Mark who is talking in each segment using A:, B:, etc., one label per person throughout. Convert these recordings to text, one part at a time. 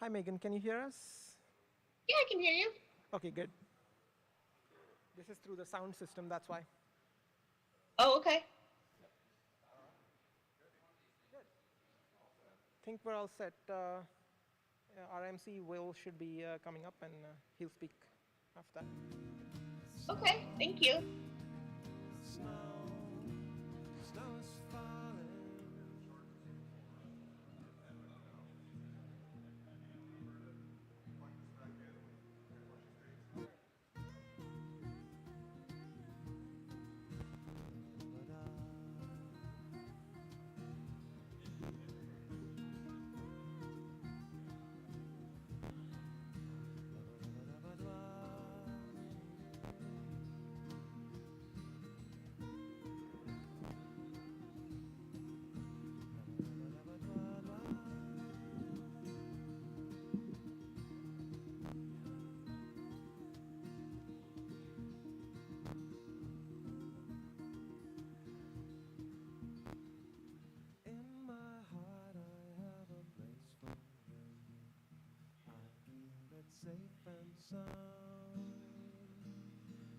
A: Hi, Megan. Can you hear us?
B: Yeah, I can hear you.
A: Okay, good. This is through the sound system, that's why.
B: Oh, okay.
A: I think we're all set. Our MC, Will, should be coming up, and he'll speak after that.
B: Okay, thank you.
C: Snow is falling. In my heart I have a place for you. I keep it safe and sound.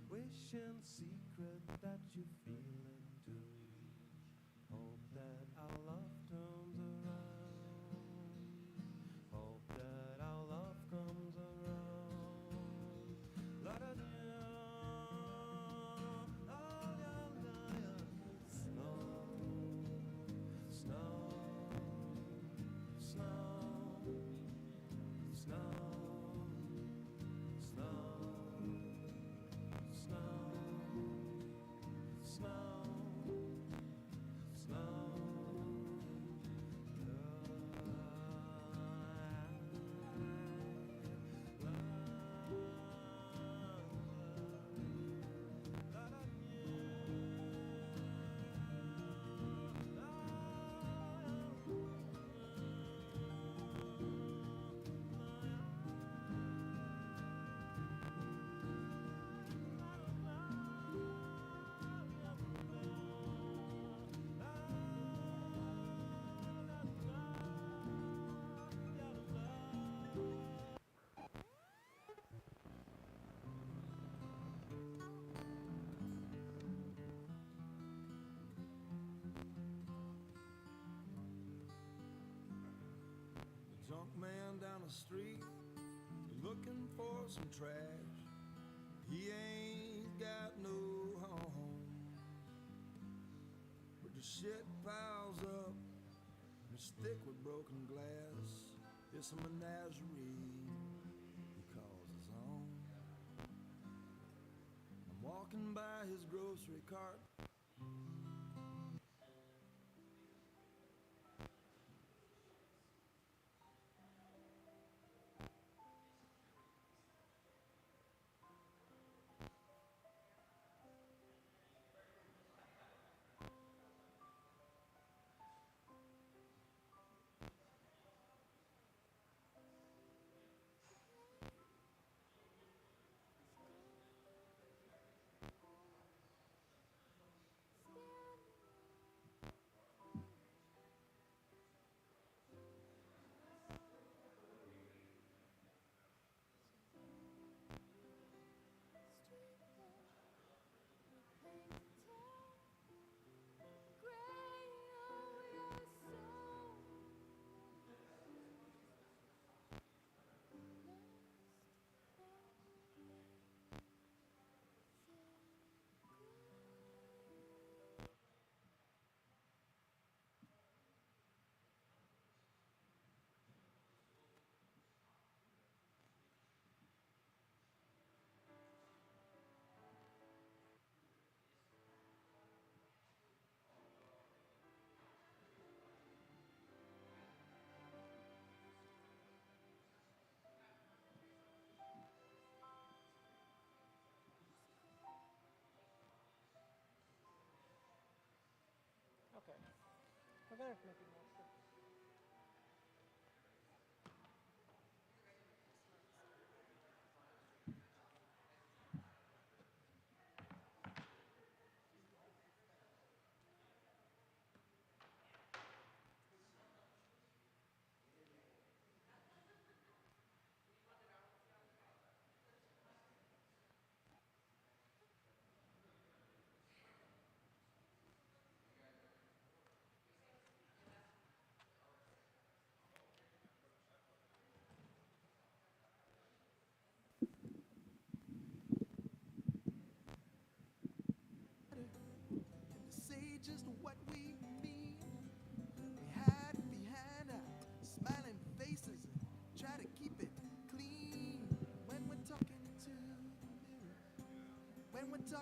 C: Wish in secret that you feel it too. Hope that our love turns around. Hope that our love comes around. La da da. Snow, snow, snow, snow, snow, snow, snow, snow.
D: Drunk man down the street looking for some trash. He ain't got no home, but the shit piles up and it's thick with broken glass. It's a menagerie he calls his own. I'm walking by his grocery cart.
A: Okay. We're going to make it more simple.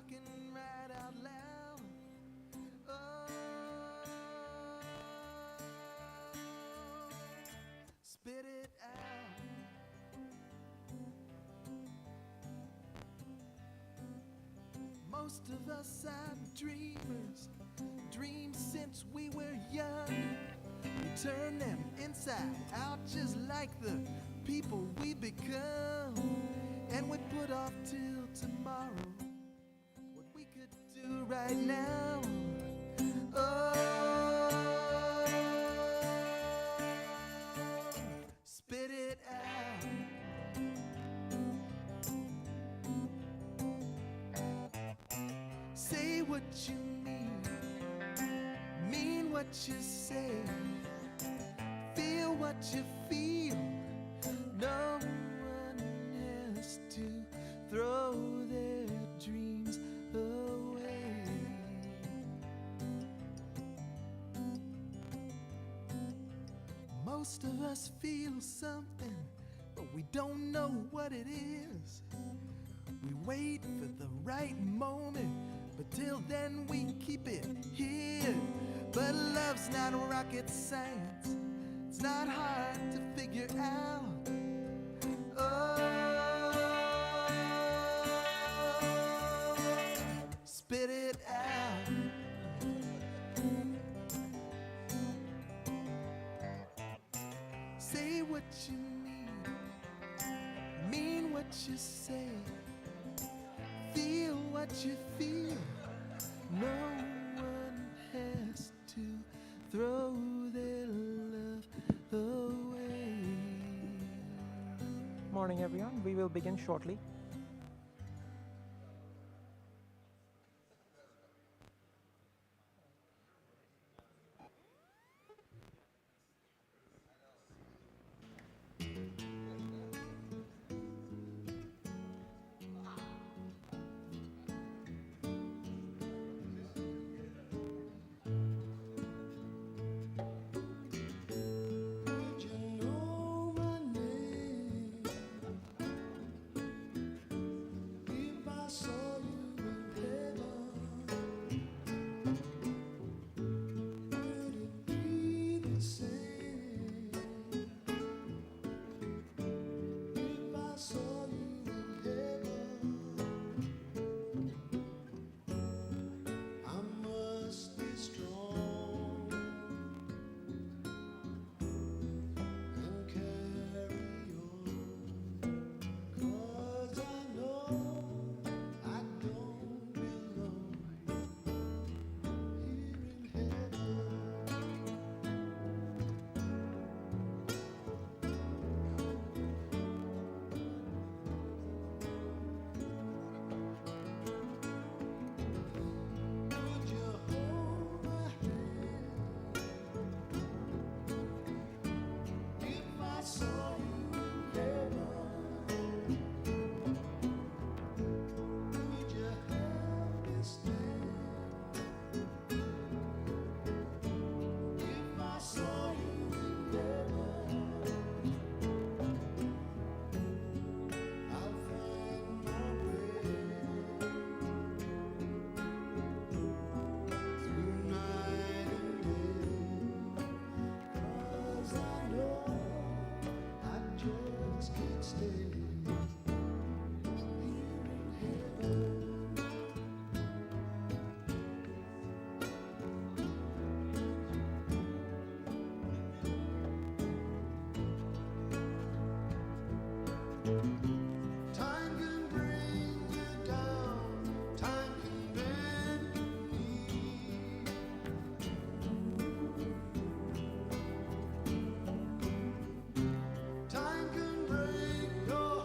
C: talking right out loud. Oh, spit it out. Most of us are dreamers, dreams since we were young. We turn them inside out just like the people we become. And we put off till tomorrow what we could do right now. Oh, spit it out. Say what you mean what you say, feel what you feel. No one has to throw their dreams away. Most of us feel something, but we don't know what it is. We wait for the right moment, but till then we keep it here. But love's not rocket science, it's not hard to figure out. Oh, spit it out. Say what you mean what you say, feel what you feel. No one has to throw their love away.
A: Morning, everyone. We will begin shortly.
C: Time can break your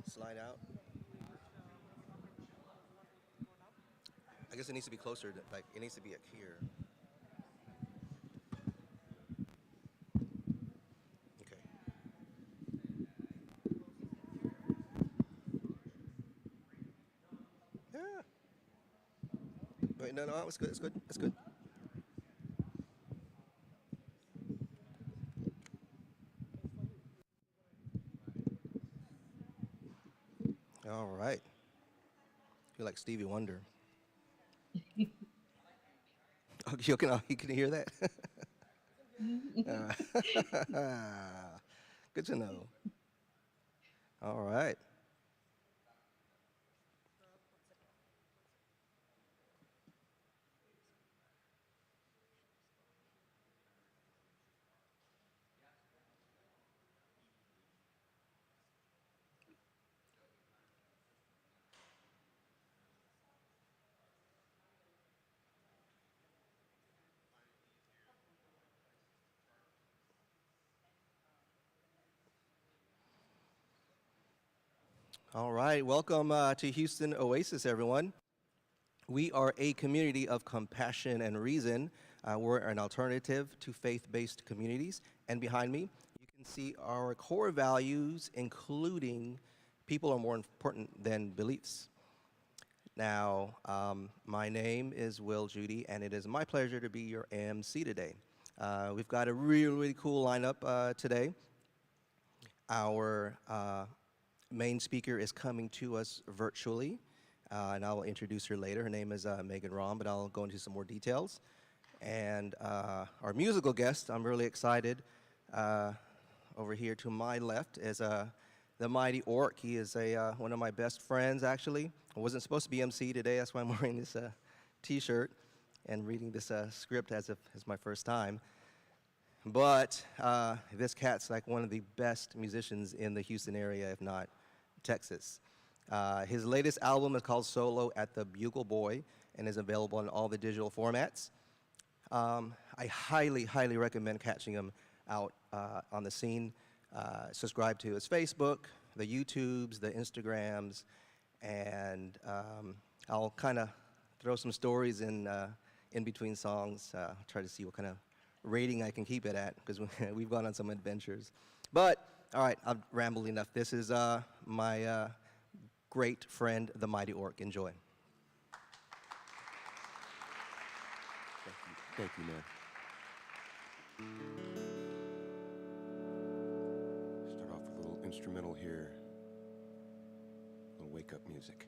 E: slide out. I guess it needs to be closer, like it needs to be up here. Okay. Yeah. Wait, no, it's good, it's good, it's good. All right. You're like Stevie Wonder. Oh, you can hear that? Good to know. All right. All right. Welcome to Houston Oasis, everyone. We are a community of compassion and reason. We're an alternative to faith-based communities. And behind me, you can see our core values, including people are more important than beliefs. Now, my name is Will Judy, and it is my pleasure to be your MC today. We've got a really, really cool lineup today. Our main speaker is coming to us virtually, and I will introduce her later. Her name is Megan Rahm, but I'll go into some more details. And our musical guest, I'm really excited, over here to my left is the Mighty Orq. He is one of my best friends, actually. I wasn't supposed to be MC today, that's why I'm wearing this t-shirt and reading this script as if it's my first time. But this cat's like one of the best musicians in the Houston area, if not Texas. His latest album is called Solo at the Bugle Boy and is available in all the digital formats. I highly, highly recommend catching him out on the scene. Subscribe to his Facebook, the YouTubes, the Instagrams, and I'll kind of throw some stories in between songs, try to see what kind of rating I can keep it at, because we've gone on some adventures. But, all right, I've rambled enough. This is my great friend, the Mighty Orq. Enjoy.
F: Thank you, man. Start off with a little instrumental here, a little wake-up music.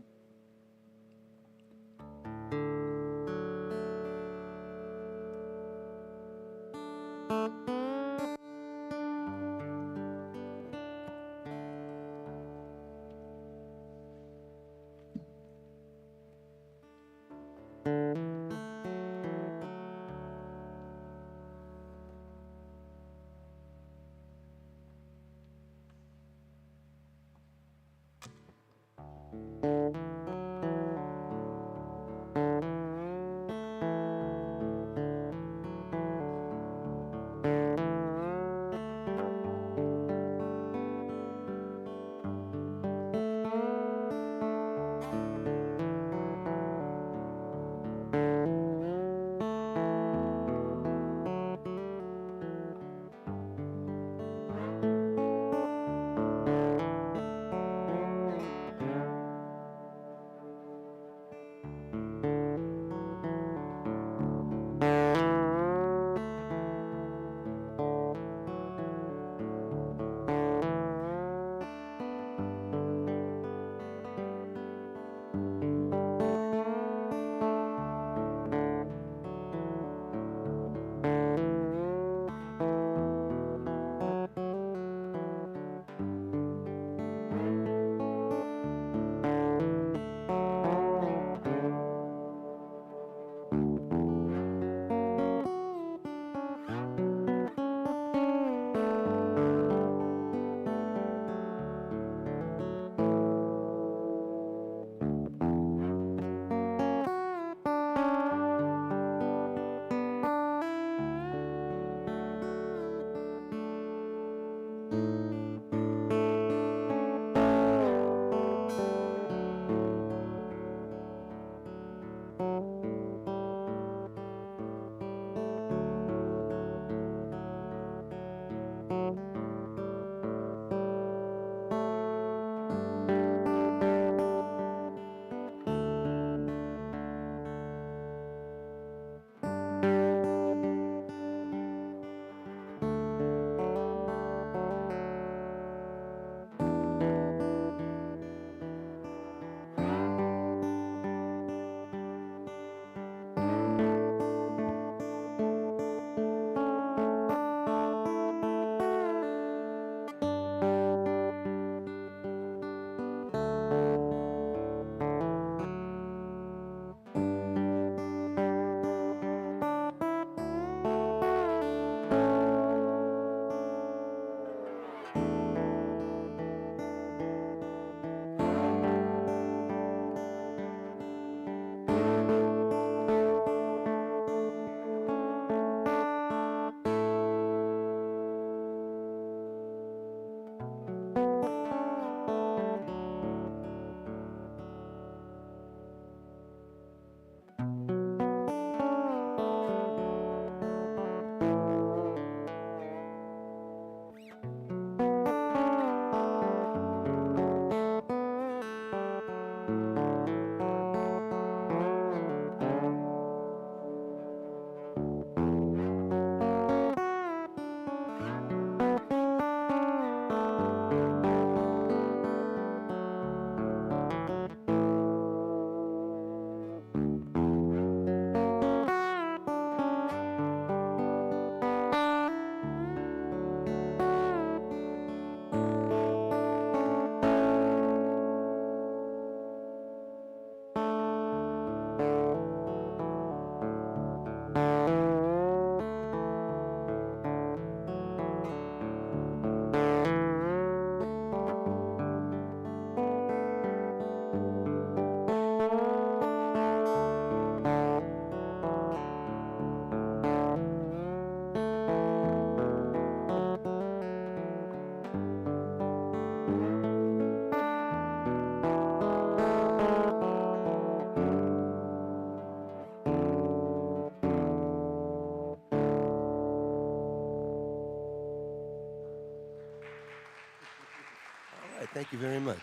F: Thank you very much.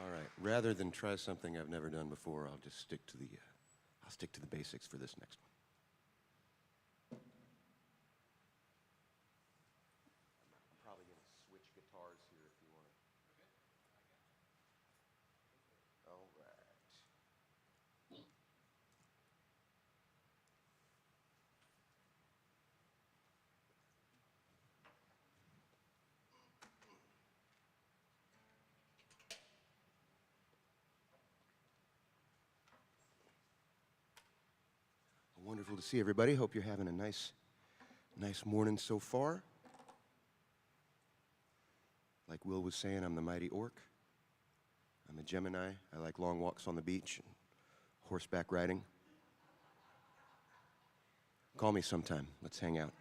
F: All right. Rather than try something I've never done before, I'll just stick to the basics for this next one. I'm probably going to switch guitars here if you want to. All right. Wonderful to see everybody. Hope you're having a nice morning so far. Like Will was saying, I'm the Mighty Orq. I'm a Gemini. I like long walks on the beach and horseback riding. Call me sometime. Let's hang out.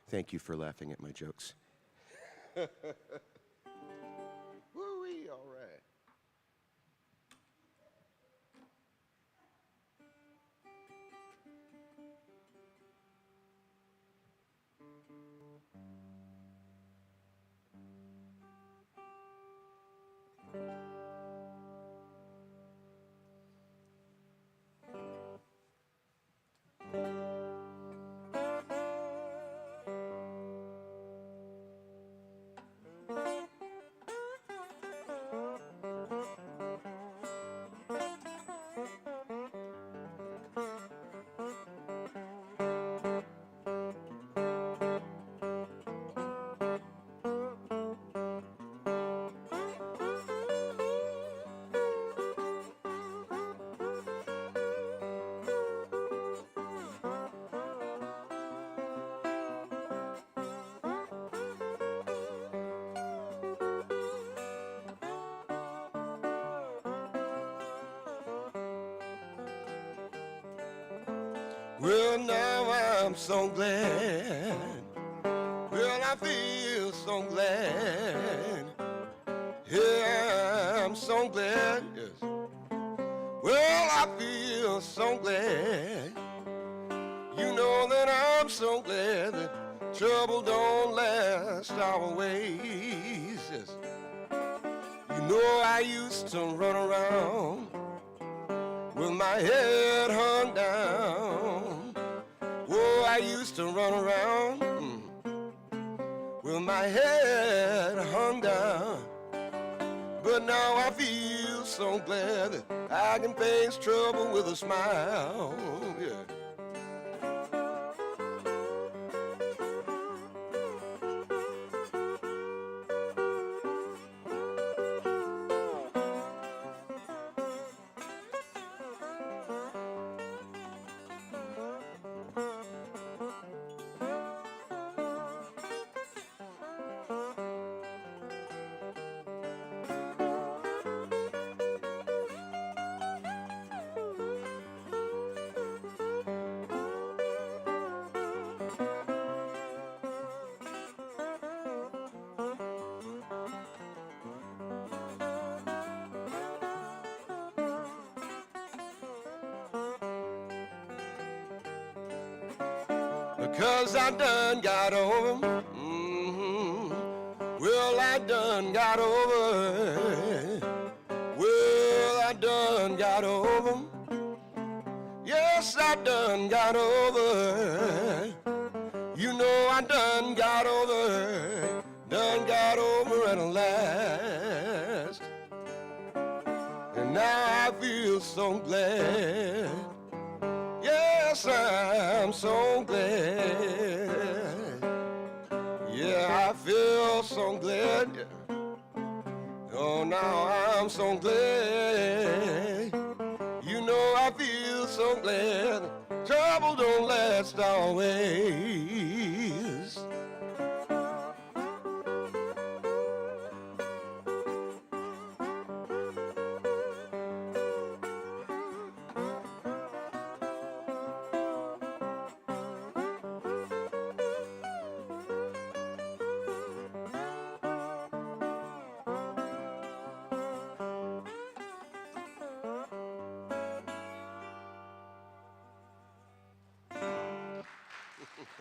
F: Thank you for laughing at my jokes. Woo-wee, all right. Well, now I'm so glad. Well, I feel so glad. Yeah, I'm so glad. Yes. Well, I feel so glad. You know that I'm so glad that trouble don't last always. Yes. You know I used to run around with my head hung down. Oh, I used to run around with my head hung down. But now I feel so glad that I can face trouble with a smile. Yeah. Because I done got over 'em. Well, I done got over. Well, I done got over 'em. Yes, I done got over. You know I done got over. Done got over at last. And now I feel so glad. Yes, I'm so glad. Yeah, I feel so glad. Oh, now I'm so glad. You know I feel so glad. Trouble don't last always.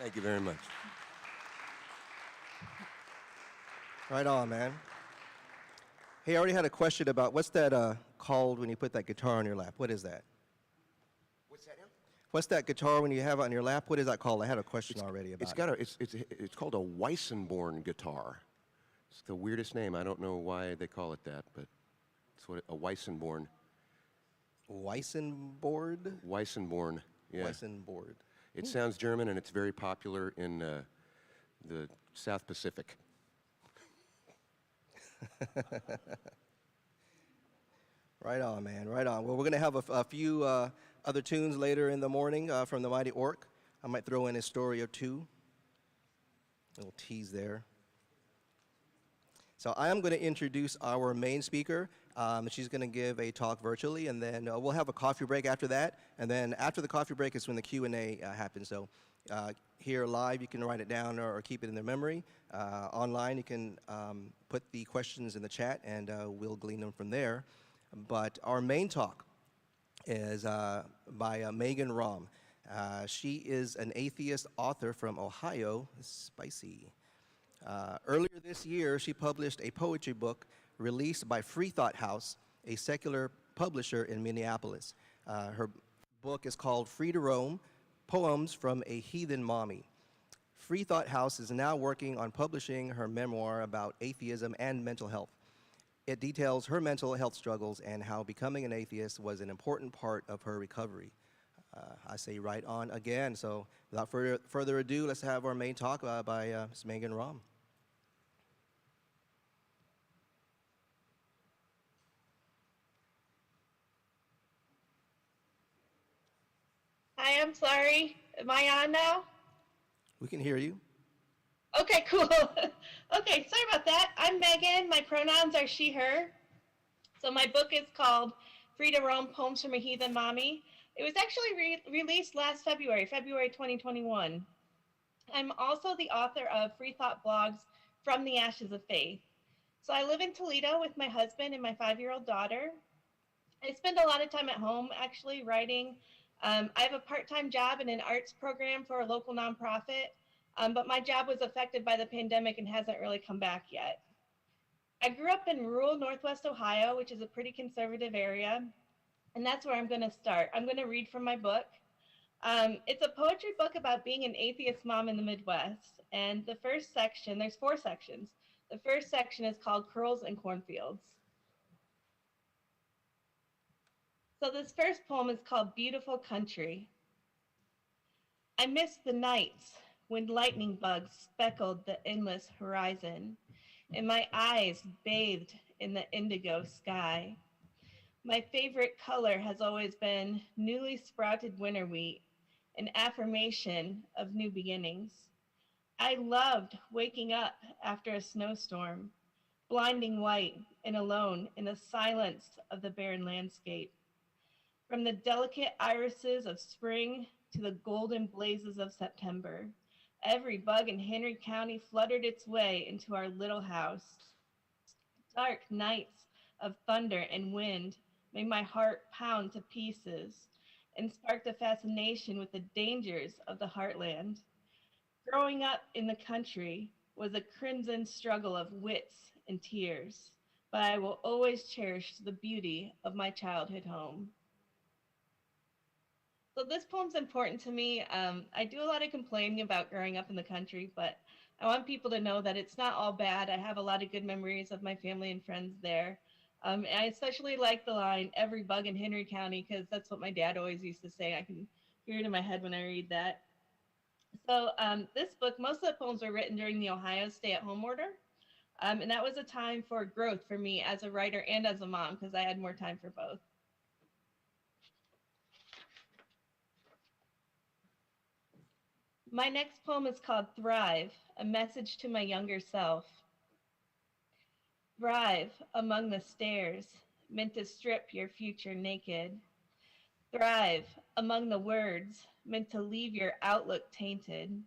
F: Thank you very much.
E: Right on, man. Hey, I already had a question about what's that called when you put that guitar on your lap? What is that?
F: What's that now?
E: What's that guitar when you have it on your lap? What is that called? I had a question already about
F: It's called a Weissenborn guitar. It's the weirdest name. I don't know why they call it that, but it's a Weissenborn.
E: Weissenboard?
F: Weissenborn. Yeah.
E: Weissenboard.
F: It sounds German, and it's very popular in the South Pacific.
E: Right on, man. Right on. Well, we're going to have a few other tunes later in the morning from the Mighty Orq. I might throw in a story or two. A little tease there. So I am going to introduce our main speaker. She's going to give a talk virtually, and then we'll have a coffee break after that. And then after the coffee break is when the Q&A happens. So here live, you can write it down or keep it in their memory. Online, you can put the questions in the chat, and we'll glean them from there. But our main talk is by Megan Rahm. She is an atheist author from Ohio. Spicy. Earlier this year, she published a poetry book released by Freethought House, a secular publisher in Minneapolis. Her book is called Free to Roam, Poems from a Heathen Mommy. Freethought House is now working on publishing her memoir about atheism and mental health. It details her mental health struggles and how becoming an atheist was an important part of her recovery. I say right on again. So without further ado, let's have our main talk by Ms. Megan Rahm.
B: Hi, I'm sorry. Am I on now?
E: We can hear you.
B: Okay, cool. Okay, sorry about that. I'm Megan. My pronouns are she, her. So my book is called Free to Roam, Poems from a Heathen Mommy. It was actually released last February 2021. I'm also the author of Freethought blogs, From the Ashes of Faith. So I live in Toledo with my husband and my 5-year-old daughter. I spend a lot of time at home actually writing. I have a part-time job in an arts program for a local nonprofit, but my job was affected by the pandemic and hasn't really come back yet. I grew up in rural Northwest Ohio, which is a pretty conservative area, and that's where I'm going to start. I'm going to read from my book. It's a poetry book about being an atheist mom in the Midwest, and the first section, there's 4 sections. The first section is called Curls and Cornfields. So this first poem is called Beautiful Country. I miss the nights when lightning bugs speckled the endless horizon, and my eyes bathed in the indigo sky. My favorite color has always been newly sprouted winter wheat, an affirmation of new beginnings. I loved waking up after a snowstorm, blinding white and alone in the silence of the barren landscape. From the delicate irises of spring to the golden blazes of September, every bug in Henry County fluttered its way into our little house. Dark nights of thunder and wind made my heart pound to pieces and sparked a fascination with the dangers of the heartland. Growing up in the country was a crimson struggle of wits and tears, but I will always cherish the beauty of my childhood home. So this poem's important to me. I do a lot of complaining about growing up in the country, but I want people to know that it's not all bad. I have a lot of good memories of my family and friends there. And I especially like the line, every bug in Henry County, because that's what my dad always used to say. I can hear it in my head when I read that. So this book, most of the poems were written during the Ohio stay-at-home order. And that was a time for growth for me as a writer and as a mom, because I had more time for both. My next poem is called Thrive, a message to my younger self. Thrive among the stairs, meant to strip your future naked. Thrive among the words, meant to leave your outlook tainted.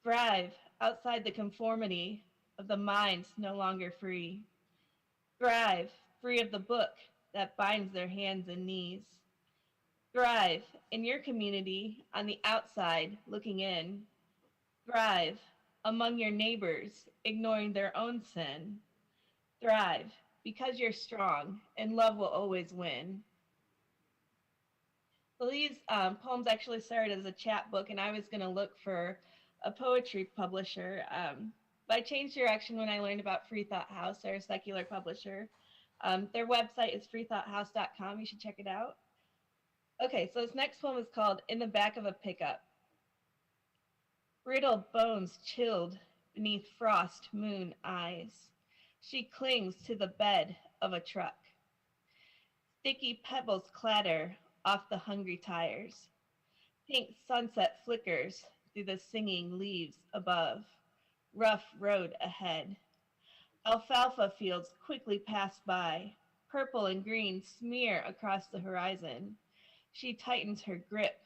B: Thrive outside the conformity of the minds no longer free. Thrive free of the book that binds their hands and knees. Thrive in your community on the outside looking in. Thrive among your neighbors, ignoring their own sin. Thrive because you're strong and love will always win. So these poems actually started as a chapbook, and I was going to look for a poetry publisher. But I changed direction when I learned about Freethought House. They're a secular publisher. Their website is freethoughthouse.com. You should check it out. Okay, so this next poem is called In the Back of a Pickup. Brittle bones chilled beneath frost moon eyes. She clings to the bed of a truck. Sticky pebbles clatter off the hungry tires. Pink sunset flickers through the singing leaves above. Rough road ahead. Alfalfa fields quickly pass by. Purple and green smear across the horizon. She tightens her grip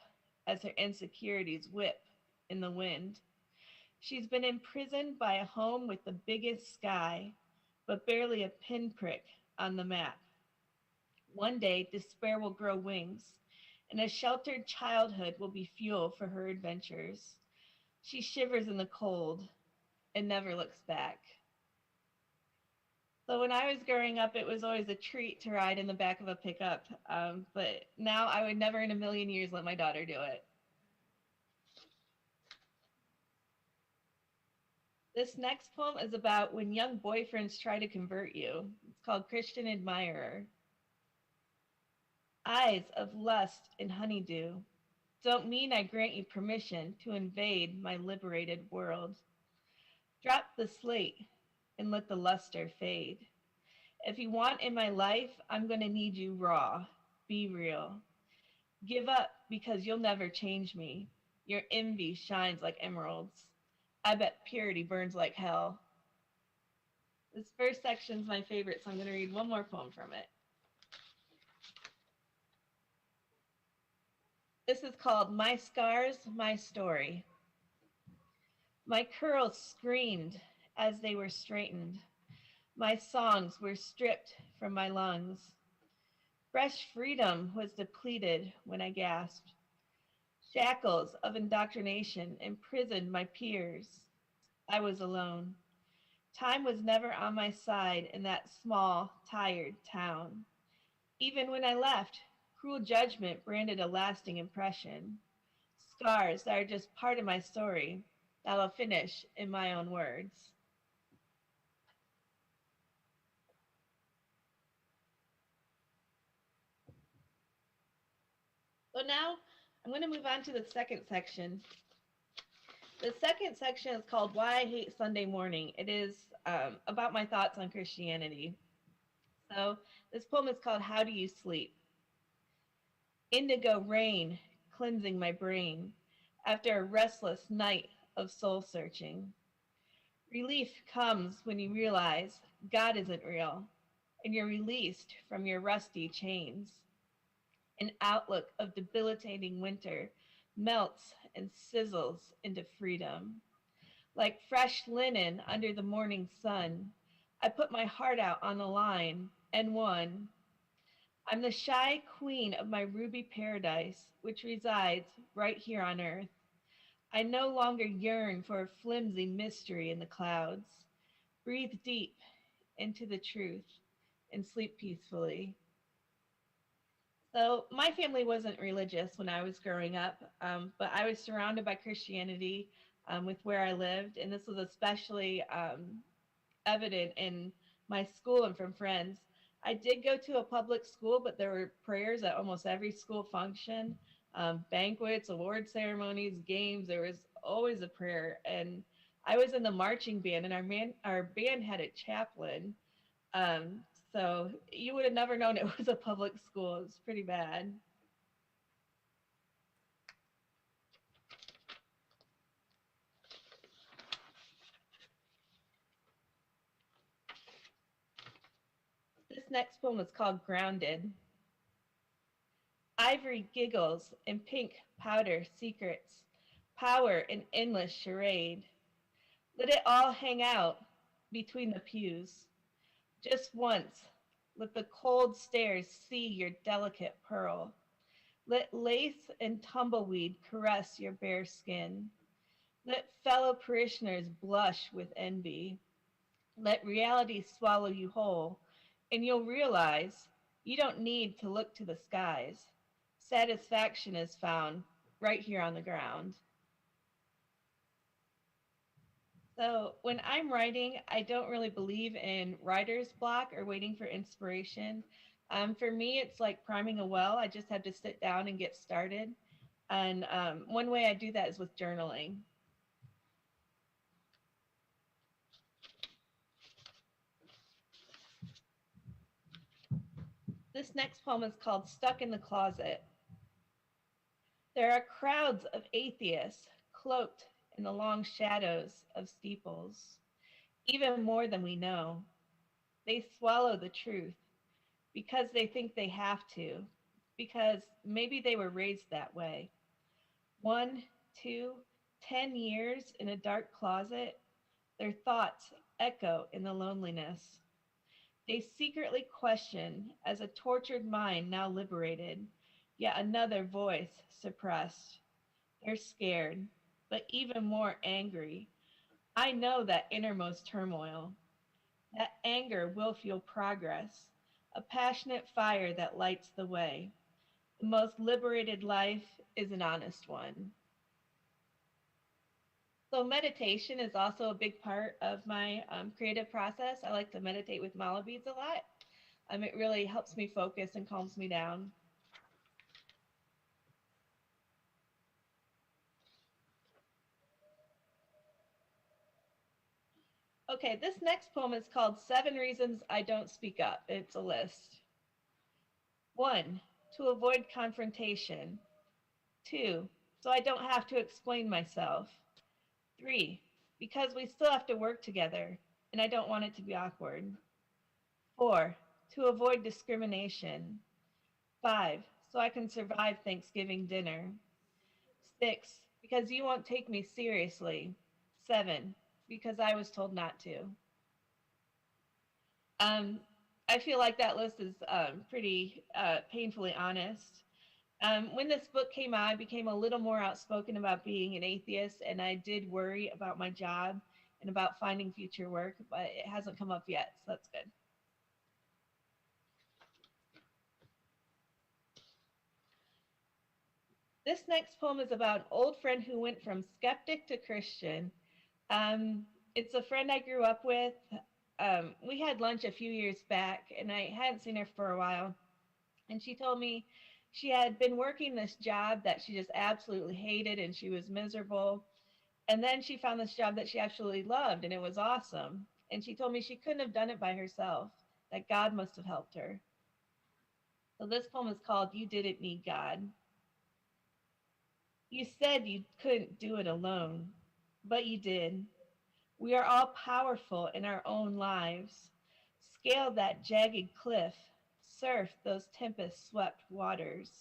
B: as her insecurities whip in the wind. She's been imprisoned by a home with the biggest sky, but barely a pinprick on the map. One day, despair will grow wings, and a sheltered childhood will be fuel for her adventures. She shivers in the cold and never looks back. So when I was growing up, it was always a treat to ride in the back of a pickup, but now I would never in a million years let my daughter do it. This next poem is about when young boyfriends try to convert you. It's called Christian Admirer. Eyes of lust and honeydew don't mean I grant you permission to invade my liberated world. Drop the slate and let the luster fade. If you want in my life, I'm going to need you raw. Be real. Give up because you'll never change me. Your envy shines like emeralds. I bet purity burns like hell. This first section is my favorite, so I'm going to read one more poem from it. This is called My Scars, My Story. My curls screamed as they were straightened. My songs were stripped from my lungs. Fresh freedom was depleted when I gasped. Shackles of indoctrination imprisoned my peers. I was alone. Time was never on my side in that small, tired town. Even when I left, cruel judgment branded a lasting impression. Scars that are just part of my story that I'll finish in my own words. So now I'm going to move on to the second section. The second section is called Why I Hate Sunday Morning. It is about my thoughts on Christianity. So this poem is called How Do You Sleep? Indigo rain cleansing my brain after a restless night of soul searching. Relief comes when you realize God isn't real and you're released from your rusty chains. An outlook of debilitating winter melts and sizzles into freedom. Like fresh linen under the morning sun, I put my heart out on the line and won. I'm the shy queen of my ruby paradise, which resides right here on earth. I no longer yearn for a flimsy mystery in the clouds. Breathe deep into the truth and sleep peacefully. So my family wasn't religious when I was growing up, but I was surrounded by Christianity with where I lived, and this was especially evident in my school and from friends. I did go to a public school, but there were prayers at almost every school function, banquets, award ceremonies, games. There was always a prayer, and I was in the marching band, and our band had a chaplain. So you would have never known it was a public school. It was pretty bad. This next poem is called Grounded. Ivory giggles and pink powder secrets, power an endless charade. Let it all hang out between the pews. Just once, let the cold stares see your delicate pearl. Let lace and tumbleweed caress your bare skin. Let fellow parishioners blush with envy. Let reality swallow you whole, and you'll realize you don't need to look to the skies. Satisfaction is found right here on the ground. So when I'm writing, I don't really believe in writer's block or waiting for inspiration. For me, it's like priming a well. I just have to sit down and get started. And one way I do that is with journaling. This next poem is called Stuck in the Closet. There are crowds of atheists cloaked in the long shadows of steeples, even more than we know. They swallow the truth because they think they have to, because maybe they were raised that way. 1, 2, 10 years in a dark closet, their thoughts echo in the loneliness. They secretly question as a tortured mind now liberated, yet another voice suppressed. They're scared, but even more angry. I know that innermost turmoil. That anger will fuel progress, a passionate fire that lights the way. The most liberated life is an honest one. So meditation is also a big part of my creative process. I like to meditate with mala beads a lot. It really helps me focus and calms me down. Okay, this next poem is called 7 Reasons I Don't Speak Up. It's a list. 1, to avoid confrontation. 2, so I don't have to explain myself. 3, because we still have to work together and I don't want it to be awkward. 4, to avoid discrimination. 5, so I can survive Thanksgiving dinner. 6, because you won't take me seriously. 7, because I was told not to. I feel like that list is pretty painfully honest. When this book came out, I became a little more outspoken about being an atheist, and I did worry about my job and about finding future work, but it hasn't come up yet, so that's good. This next poem is about an old friend who went from skeptic to Christian. It's a friend I grew up with. We had lunch a few years back, and I hadn't seen her for a while. And she told me she had been working this job that she just absolutely hated, and she was miserable. And then she found this job that she absolutely loved, and it was awesome. And she told me she couldn't have done it by herself, that God must have helped her. So this poem is called You Didn't Need God. You said you couldn't do it alone, but you did. We are all powerful in our own lives. Scale that jagged cliff, surf those tempest-swept waters.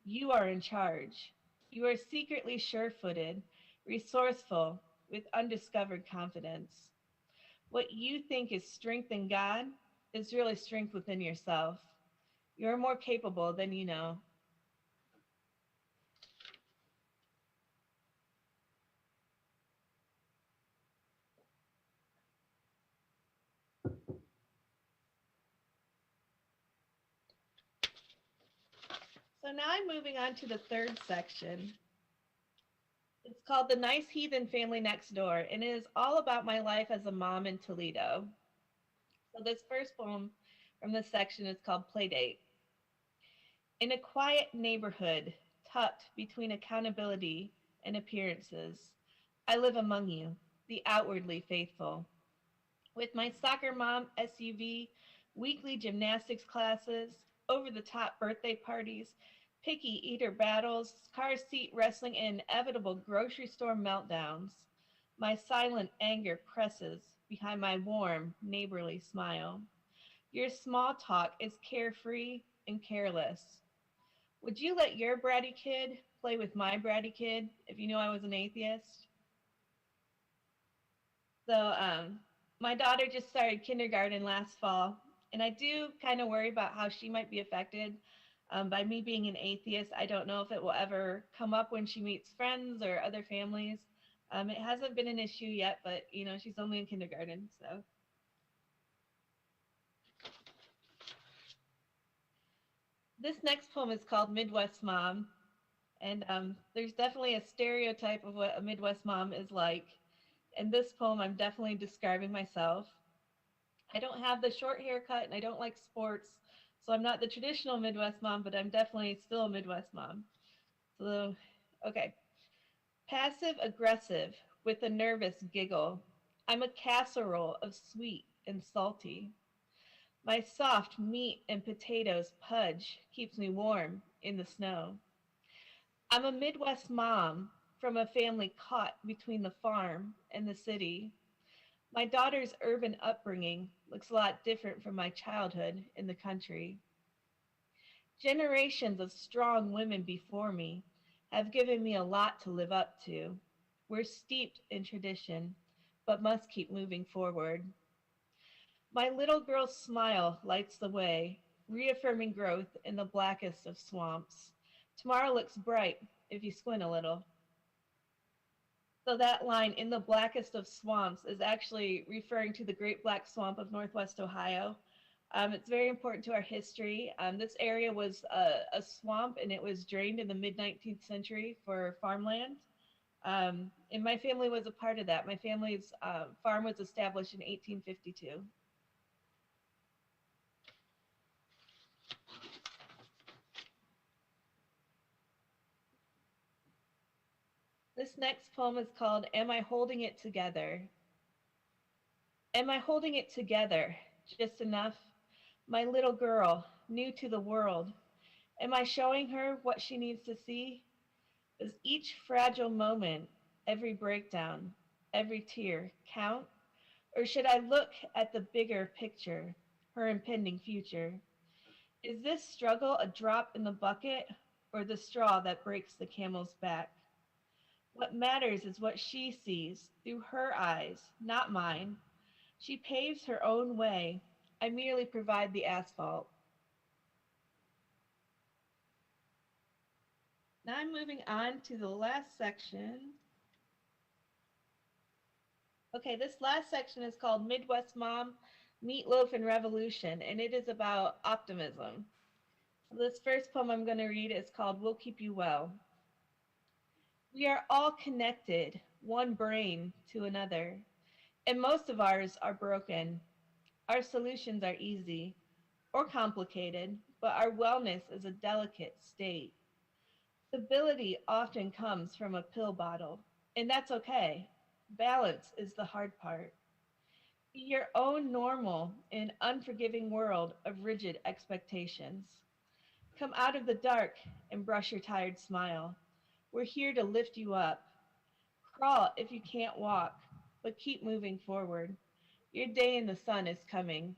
B: You are in charge. You are secretly sure-footed, resourceful, with undiscovered confidence. What you think is strength in God is really strength within yourself. You're more capable than you know. So now I'm moving on to the third section. It's called The Nice Heathen Family Next Door, and it is all about my life as a mom in Toledo. So this first poem from this section is called Playdate. In a quiet neighborhood, tucked between accountability and appearances, I live among you, the outwardly faithful. With my soccer mom SUV, weekly gymnastics classes, over-the-top birthday parties, picky eater battles, car seat wrestling, and inevitable grocery store meltdowns, my silent anger presses behind my warm, neighborly smile. Your small talk is carefree and careless. Would you let your bratty kid play with my bratty kid if you knew I was an atheist? So my daughter just started kindergarten last fall, and I do kind of worry about how she might be affected by me being an atheist. I don't know if it will ever come up when she meets friends or other families, It hasn't been an issue yet, but she's only in kindergarten, so. This next poem is called Midwest Mom, and there's definitely a stereotype of what a Midwest mom is like. In this poem, I'm definitely describing myself. I don't have the short haircut and I don't like sports, so I'm not the traditional Midwest mom, but I'm definitely still a Midwest mom. So, okay. Passive aggressive with a nervous giggle. I'm a casserole of sweet and salty. My soft meat and potatoes pudge keeps me warm in the snow. I'm a Midwest mom from a family caught between the farm and the city. My daughter's urban upbringing looks a lot different from my childhood in the country. Generations of strong women before me have given me a lot to live up to. We're steeped in tradition, but must keep moving forward. My little girl's smile lights the way, reaffirming growth in the blackest of swamps. Tomorrow looks bright if you squint a little. So that line, in the blackest of swamps, is actually referring to the Great Black Swamp of Northwest Ohio. It's very important to our history. This area was a swamp, and it was drained in the mid-19th century for farmland. And my family was a part of that. My family's farm was established in 1852. This next poem is called Am I Holding It Together? Am I holding it together just enough? My little girl, new to the world. Am I showing her what she needs to see? Does each fragile moment, every breakdown, every tear count? Or should I look at the bigger picture, her impending future? Is this struggle a drop in the bucket or the straw that breaks the camel's back? What matters is what she sees through her eyes, not mine. She paves her own way. I merely provide the asphalt. Now I'm moving on to the last section. Okay, this last section is called Midwest Mom, Meatloaf and Revolution, and it is about optimism. This first poem I'm going to read is called We'll Keep You Well. We are all connected, one brain to another, and most of ours are broken. Our solutions are easy or complicated, but our wellness is a delicate state. Stability often comes from a pill bottle, and that's okay. Balance is the hard part. Be your own normal in an unforgiving world of rigid expectations. Come out of the dark and brush your tired smile. We're here to lift you up. Crawl if you can't walk, but keep moving forward. Your day in the sun is coming.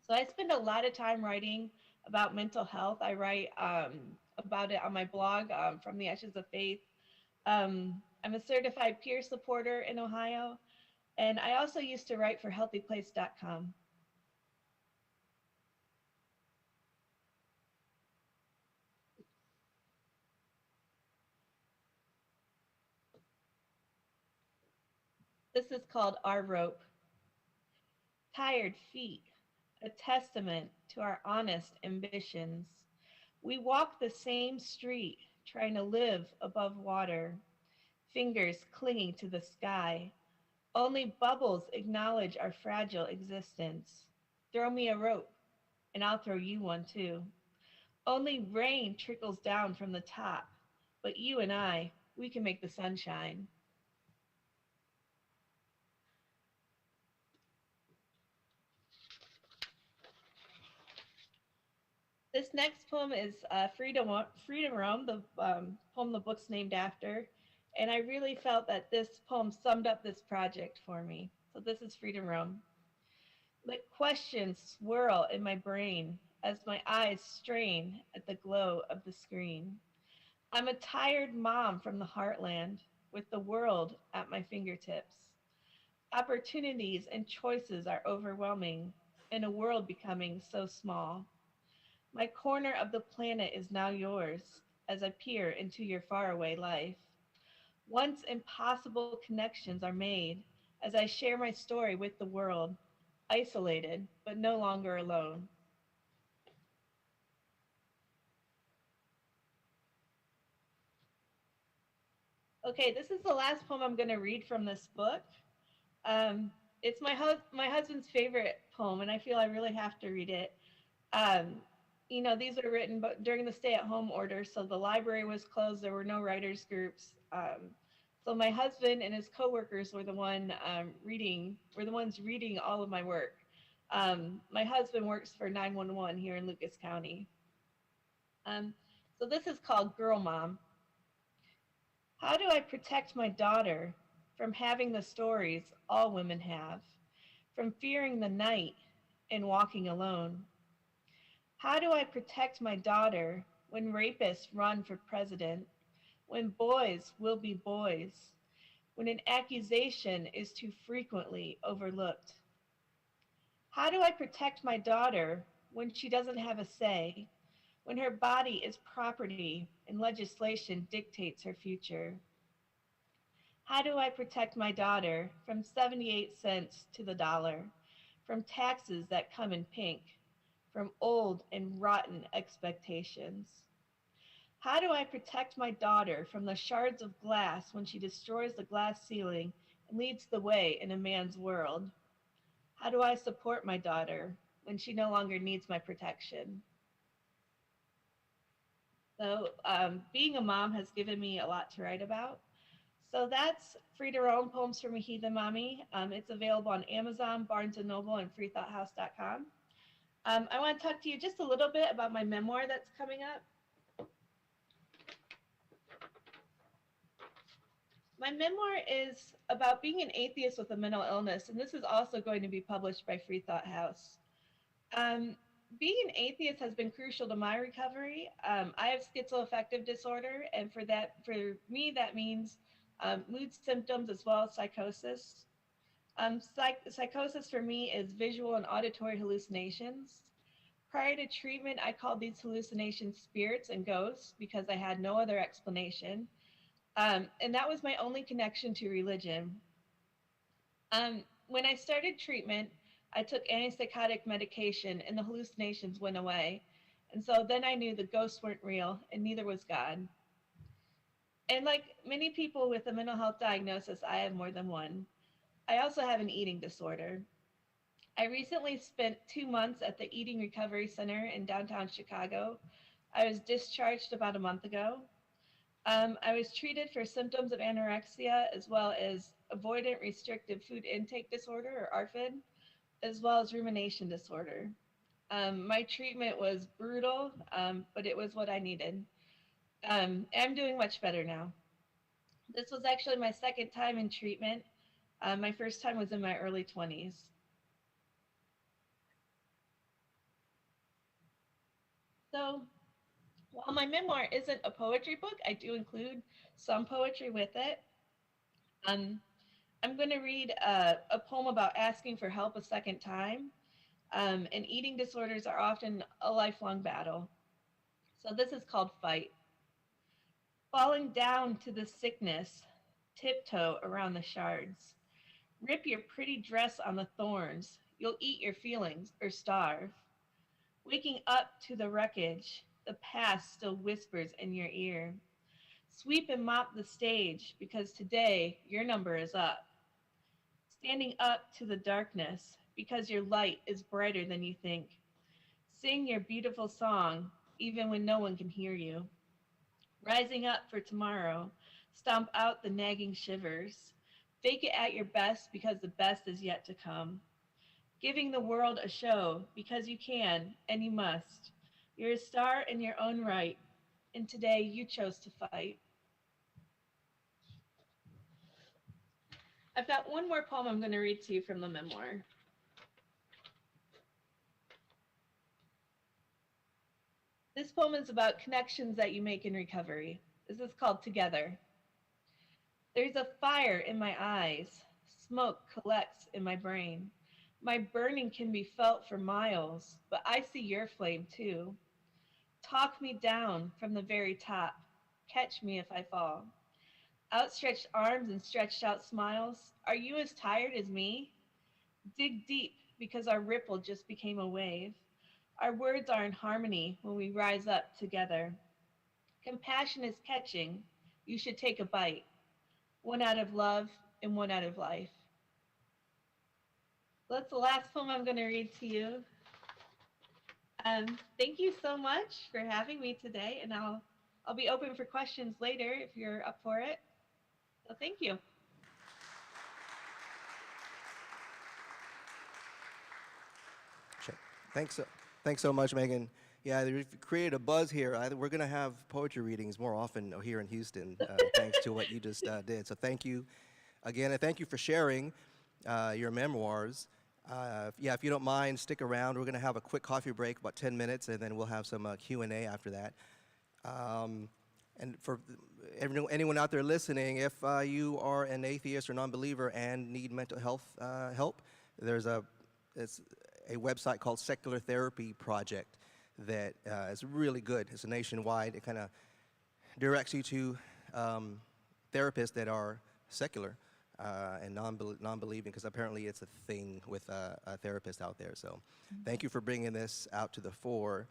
B: So I spend a lot of time writing about mental health. I write about it on my blog, From the Ashes of Faith. I'm a certified peer supporter in Ohio, and I also used to write for healthyplace.com. This is called Our Rope. Tired feet, a testament to our honest ambitions. We walk the same street, trying to live above water, fingers clinging to the sky. Only bubbles acknowledge our fragile existence. Throw me a rope, and I'll throw you one too. Only rain trickles down from the top, but you and I, we can make the sun shine. This next poem is Freedom Rome, the poem the book's named after. And I really felt that this poem summed up this project for me. So this is Freedom Rome. Let questions swirl in my brain as my eyes strain at the glow of the screen. I'm a tired mom from the heartland with the world at my fingertips. Opportunities and choices are overwhelming in a world becoming so small. My corner of the planet is now yours as I peer into your faraway life. Once impossible connections are made as I share my story with the world, isolated but no longer alone. Okay, this is the last poem I'm going to read from this book. Um, it's my husband's favorite poem, and I feel I really have to read it. Um, these were written during the stay-at-home order, so the library was closed. There were no writers groups. So my husband and his coworkers were the ones reading all of my work. My husband works for 911 here in Lucas County. So this is called Girl Mom. How do I protect my daughter from having the stories all women have, from fearing the night and walking alone? How do I protect my daughter when rapists run for president, when boys will be boys, when an accusation is too frequently overlooked? How do I protect my daughter when she doesn't have a say, when her body is property and legislation dictates her future? How do I protect my daughter from 78 cents to the dollar, from taxes that come in pink, from old and rotten expectations? How do I protect my daughter from the shards of glass when she destroys the glass ceiling and leads the way in a man's world? How do I support my daughter when she no longer needs my protection? So being a mom has given me a lot to write about. So that's Free to Roam Poems from a Heathen Mommy. It's available on Amazon, Barnes & Noble, and freethoughthouse.com. I want to talk to you just a little bit about my memoir that's coming up. My memoir is about being an atheist with a mental illness, and this is also going to be published by Freethought House. Being an atheist has been crucial to my recovery. I have schizoaffective disorder, and for me, that means mood symptoms as well as psychosis. Psychosis for me is visual and auditory hallucinations. Prior to treatment, I called these hallucinations spirits and ghosts because I had no other explanation. And that was my only connection to religion. When I started treatment, I took antipsychotic medication and the hallucinations went away. And so then I knew the ghosts weren't real and neither was God. And like many people with a mental health diagnosis, I have more than one. I also have an eating disorder. I recently spent 2 months at the Eating Recovery Center in downtown Chicago. I was discharged about a month ago. I was treated for symptoms of anorexia as well as avoidant restrictive food intake disorder, or ARFID, as well as rumination disorder. My treatment was brutal, but it was what I needed. I'm doing much better now. This was actually my second time in treatment. My first time was in my early 20s. So while my memoir isn't a poetry book, I do include some poetry with it. I'm going to read a poem about asking for help a second time. And eating disorders are often a lifelong battle. So this is called Fight. Falling down to the sickness, tiptoe around the shards. Rip your pretty dress on the thorns. You'll eat your feelings or starve. Waking up to the wreckage, the past still whispers in your ear. Sweep and mop the stage because today your number is up. Standing up to the darkness because your light is brighter than you think. Sing your beautiful song even when no one can hear you. Rising up for tomorrow, stomp out the nagging shivers. Fake it at your best because the best is yet to come. Giving the world a show because you can and you must. You're a star in your own right, and today you chose to fight. I've got one more poem I'm going to read to you from the memoir. This poem is about connections that you make in recovery. This is called Together. There's a fire in my eyes. Smoke collects in my brain. My burning can be felt for miles, but I see your flame too. Talk me down from the very top. Catch me if I fall. outstretched arms and stretched out smiles. Are you as tired as me? Dig deep, because our ripple just became a wave. Our words are in harmony when we rise up together. Compassion is catching. You should take a bite. One out of love and one out of life. That's the last poem I'm going to read to you. Thank you so much for having me today, and I'll be open for questions later if you're up for it. So thank you.
E: Thanks so much, Megan. Yeah, you've created a buzz here. We're going to have poetry readings more often here in Houston, thanks to what you just did. So thank you again, and thank you for sharing your memoirs. If you don't mind, stick around. We're going to have a quick coffee break, about 10 minutes, and then we'll have some Q&A after that. And for anyone out there listening, if you are an atheist or non-believer and need mental health help, there's it's a website called Secular Therapy Project that is really good. It's nationwide. It kind of directs you to therapists that are secular and non-believing, because apparently it's a thing with therapists out there. So thank you for bringing this out to the fore.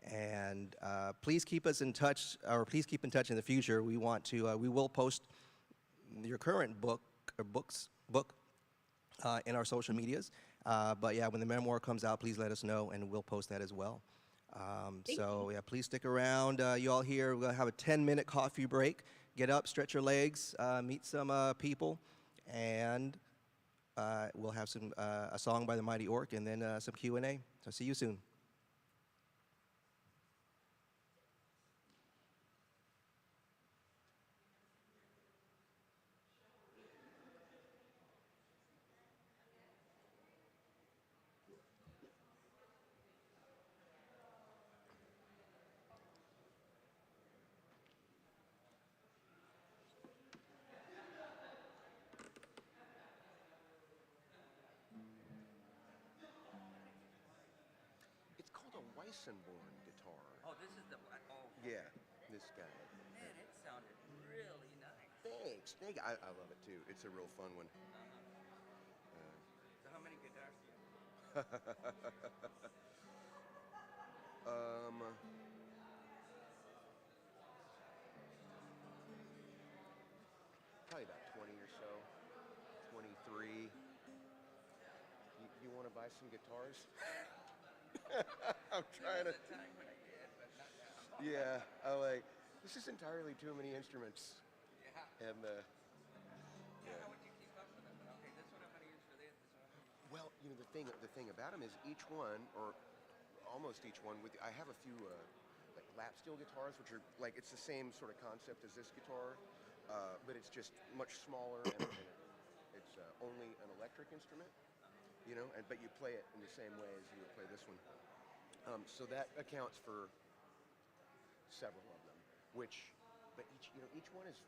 E: And please keep us in touch, or please keep in touch in the future. We will post your current book in our social medias. But yeah, when the memoir comes out, please let us know, and we'll post that as well. So yeah, please stick around. You all here, we're gonna have a 10-minute coffee break. Get up, stretch your legs, meet some people, and we'll have a song by the Mighty Orq, and then some Q&A. So see you soon.
F: It's called a Weissenborn guitar.
G: Oh, this is the one. Oh,
F: Yeah, this guy.
G: man, it sounded really nice.
F: Thanks. I love it too. It's a real fun one.
G: So how many guitars do you have?
F: Probably about 20 or so. 23. You want to buy some guitars? I'm trying to.
G: There was a time when I did, but not now.
F: Yeah, this is entirely too many instruments.
G: Yeah.
F: And
G: Yeah, how would you keep up with them? Okay, this one I'm going to use for this. This one I'm going to use.
F: well, the thing about them is each one, or almost each one, I have a few like lap steel guitars, which are like, it's the same sort of concept as this guitar, but it's just much smaller, and it's only an electric instrument, but you play it in the same way as you would play this one. So that accounts for several of them, but each one is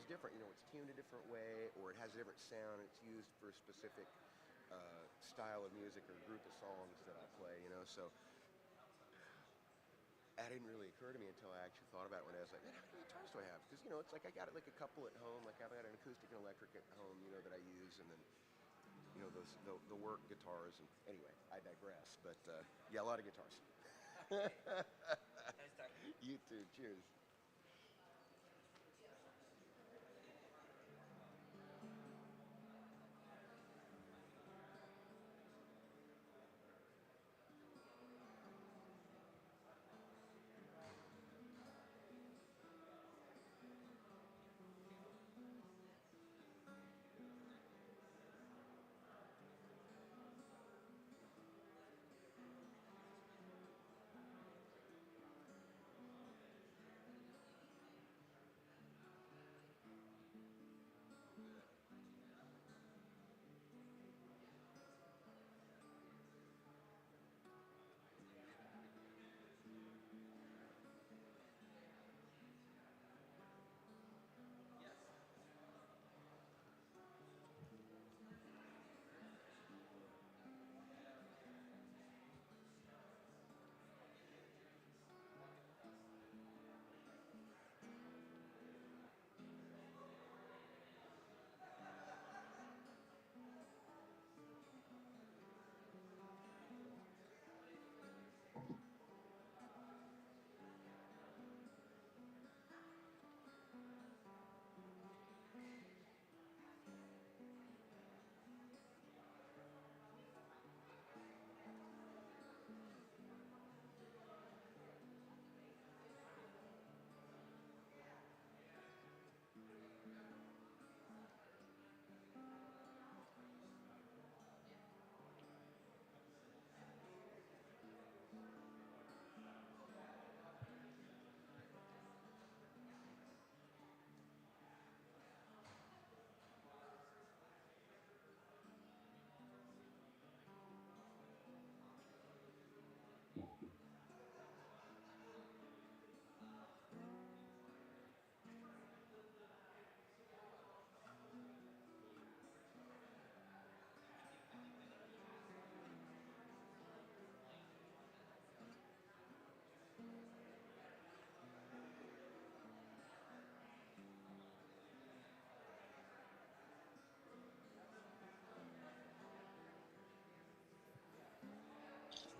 F: different. It's tuned a different way, or it has a different sound. It's used for a specific style of music or group of songs that I play. So that didn't really occur to me until I actually thought about it when I was like, man, how many guitars do I have? Because it's like I got like a couple at home. Like I've got an acoustic and electric at home, that I use, and then the work guitars. And anyway, I digress. But yeah, a lot of guitars.
G: Nice talking to you.
F: You too. Cheers.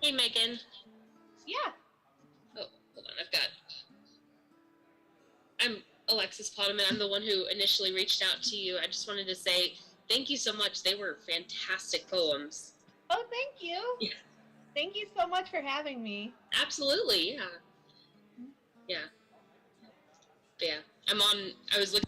H: Hey, Megan.
B: Yeah.
H: Oh, hold on. I'm Alexis Pottman. I'm the one who initially reached out to you. I just wanted to say thank you so much. They were fantastic poems.
B: Oh, thank you.
H: Yeah.
B: Thank you so much for having me.
H: Absolutely. Yeah. Yeah. But yeah. I was looking.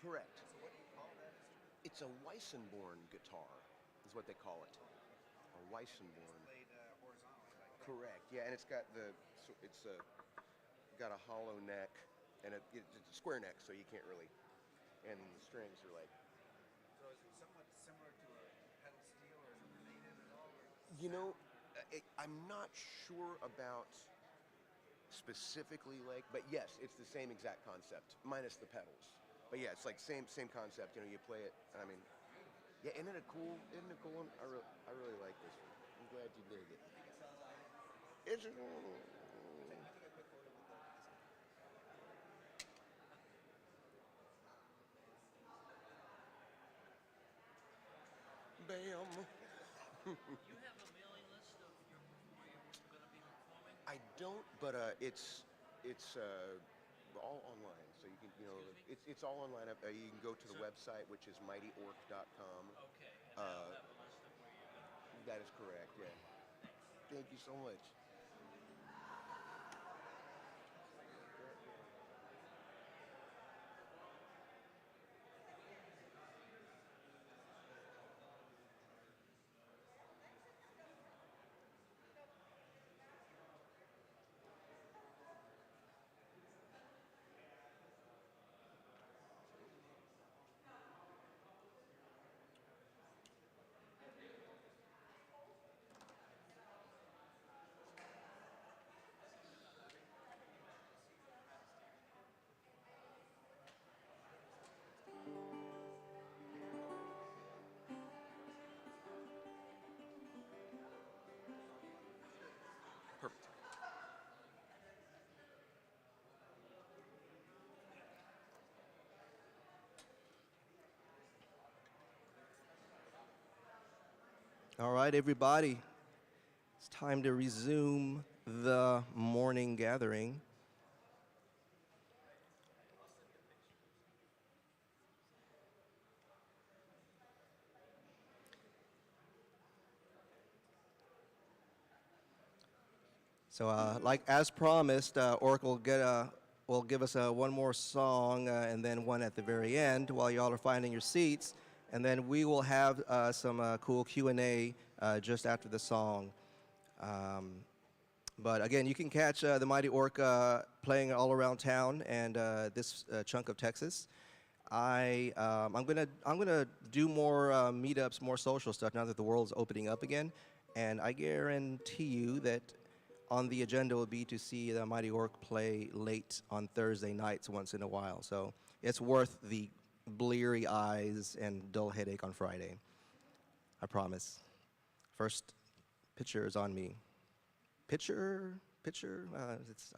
F: Correct. So what do you call that? It's a Weissenborn guitar, is what they call it. A Weissenborn.
G: Played horizontally.
F: Correct. Yeah, and it's got got a hollow neck, and it's a square neck, so you can't really. And the strings are like.
G: So is it somewhat similar to a pedal steel, or is it related at all?
F: You know, I'm not sure about specifically like, but yes, it's the same exact concept, minus the pedals. But yeah, it's like same concept. You know, you play it. I mean, yeah, isn't it a cool one? I really like this one. I'm glad you dig it. It's bam.
G: You have a mailing list of where you're going to be performing?
F: I don't, but it's all online, so you can, you know, it's all online. You can go to the website, which is mightyorq.com.
G: Okay. And that'll have a list of where you're going to be.
F: That is correct. Yeah. Thank you so much. Perfect.
E: All right, everybody. It's time to resume the morning gathering. So, like as promised, Orq will give us one more song and then one at the very end while y'all are finding your seats, and then we will have some cool Q&A just after the song. But again, you can catch the Mighty Orq playing all around town and this chunk of Texas. I'm gonna do more meetups, more social stuff now that the world's opening up again, and I guarantee you that on the agenda will be to see the Mighty Orq play late on Thursday nights once in a while. So it's worth the bleary eyes and dull headache on Friday. I promise. First picture is on me. Picture,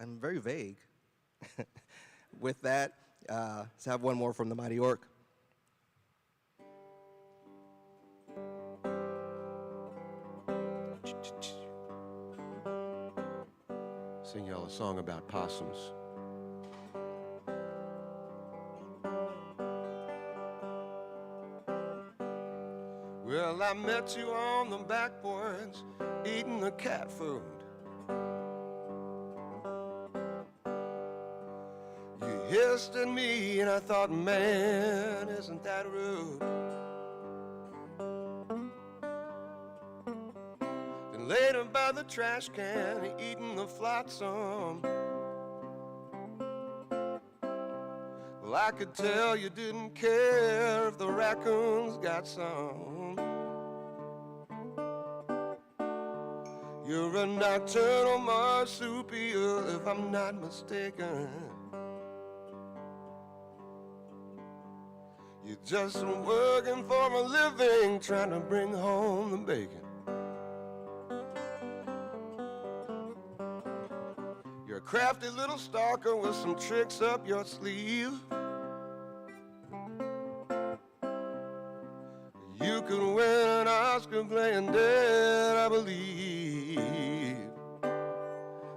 E: I'm very vague. With that, let's have one more from the Mighty Orq.
F: Sing y'all a song about possums. Well, I met you on the back porch eating the cat food. You hissed at me and I thought, man, isn't that rude? Then later by the trash can eating the flotsam. Well, I could tell you didn't care if the raccoons got some. You're a nocturnal marsupial, if I'm not mistaken. You're just working for a living, trying to bring home the bacon. You're a crafty little stalker with some tricks up your sleeve. You could win an Oscar playing dead, I believe.